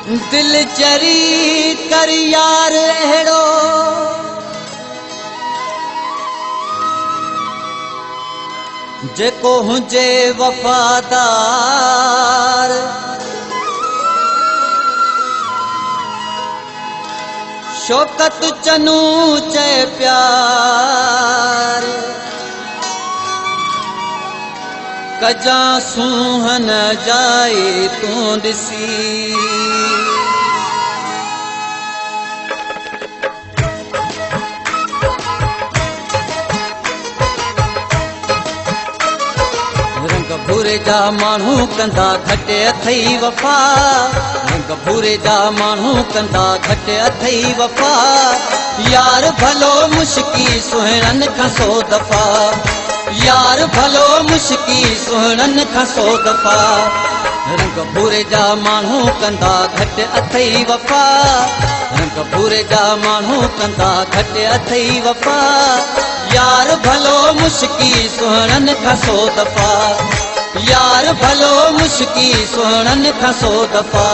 दिल चरी कर यार अहिड़ो जेको हुजे वफ़ादार शौकत चनू चए प्यार कजा सुहन जाए तूं ॾिसी रंग भूरे जा माण्हू कंदा घटि अथई वफ़ा रंग भूरे जा माण्हू कंदा घटि अथई वफ़ा यार भलो मुश्की सुहिणनि खां 100 दफ़ा यार भलो मुश्की सुहिणनि खां 100 दफ़ा रंग भूरे जा माण्हू कंदा घटि अथई वफ़ा रंग भूरे जा माण्हू कंदा घटि अथई वफ़ा यार भलो मुश्की सुहिणनि खां 100 दफ़ा यार भलो मुश्की सुहिणनि खां 100 दफ़ा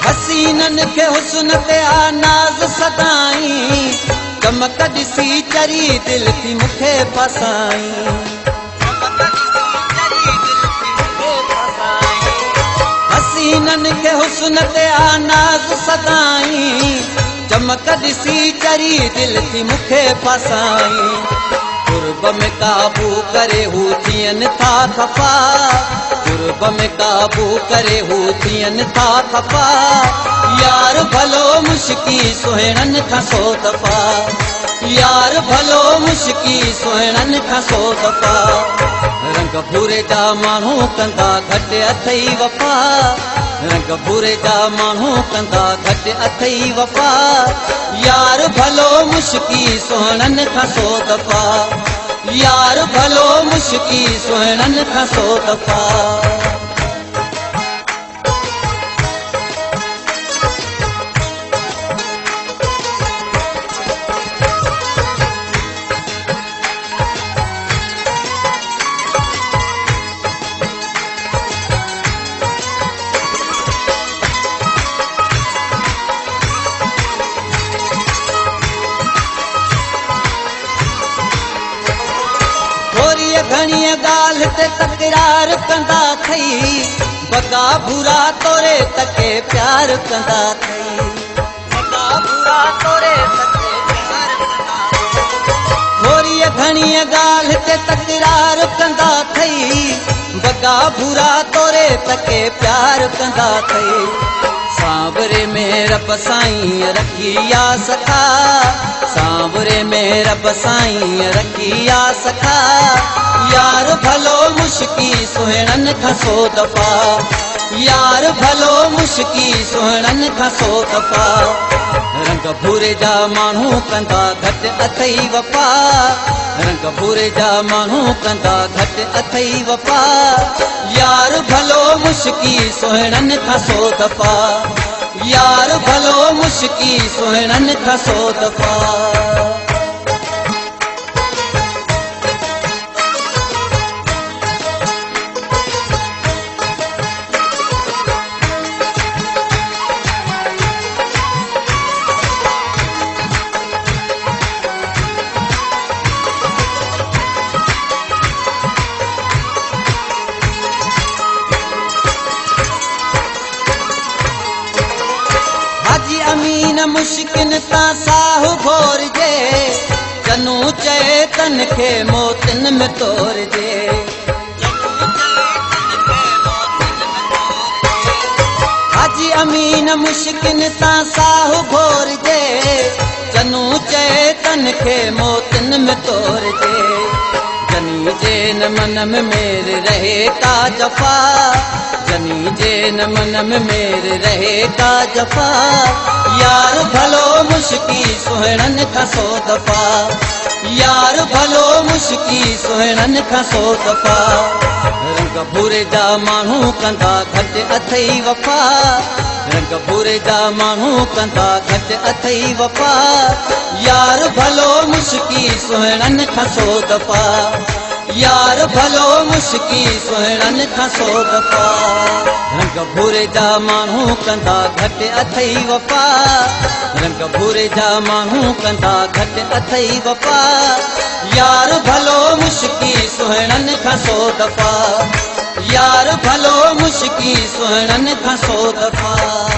हसीनन के हुस्न ते नाज़ सदाई चमक ॾिसी चरी दिल थी मूंखे फसाई हसीनन के हुस्न ते नाज़ सदाई चमक ॾिसी चरी दिल थी मूंखे फसाई कुर्ब में काबू करे हू थियनि था खफ़ा कुर्ब में काबू करे हू थियनि था खफ़ा यार भलो मुश्की सुहिणनि खां 100 दफ़ा यार भलो मुश्की सुहिणनि खां 100 दफ़ा रंग भूरे जा माण्हू कंदा घटि अथई वफ़ा रंग भूरे जा माण्हू कंदा घटि अथई वफ़ा यार भलो मुश्की सुहिणनि खां 100 दफ़ा यार भलो मुश्की सुहिणनि खां 100 दफ़ा घणी ॻाल्हि ते तकरार कंदा थई बगा बुरा तोरे तके प्यार कंदा थई बगा बुरा तोरे तके प्यार कंदा थोरी घणी ॻाल्हि ते तकरार कंदा थई बगा बुरा तोरे तके प्यार कंदा थई सांवरे में रब साईं रखी या सखा सांवरे में रब साईं रखी या सखा यार भलो मुश्की सुहिणनि खां 100 दफ़ा यार भलो मुश्की सुहिणनि खां 100 दफ़ा रंग भूरे जा माण्हू कंदा घटि अथई वफ़ा रंग भूरे जा माण्हू कंदा घटि अथई वफ़ा यार भलो मुश्की सुहिणनि खां 100 दफ़ा यार भलो मुश्की सुहिणनि खां 100 दफ़ा अमीन मुश्किन तां साहु घोरजे चनू चए तन खे मोतिन में तोड़जे हाजी अमीन मुश्किन तां साहु घोरजे चनू चए तन खे मोतिन में तोड़जे जनी जे न मन में मेरे रहे का जफा जनी जे न मन में मेरे रहे का जफा यार भलो मुश्की सुहिणनि खां 100 दफ़ा यार भलो मुश्की सुहिणनि खां 100 दफ़ा रंग भूरे जा माण्हू कंदा घटि अथई वफ़ा रंग भूरे जा माण्हू कंदा घटि अथई वफ़ा यार भलो मुश्की सुहिणनि खां 100 दफ़ा यार भलो मुश्की सुहिणनि खां 100 दफ़ा रंग भूरे जा माण्हू कंदा घटि अथई वफ़ा रंग भूरे जा माण्हू कंदा घटि अथई वफ़ा यार भलो मुश्की सुहिणनि खां 100 दफ़ा यार भलो मुश्की सुहिणनि खां 100 दफ़ा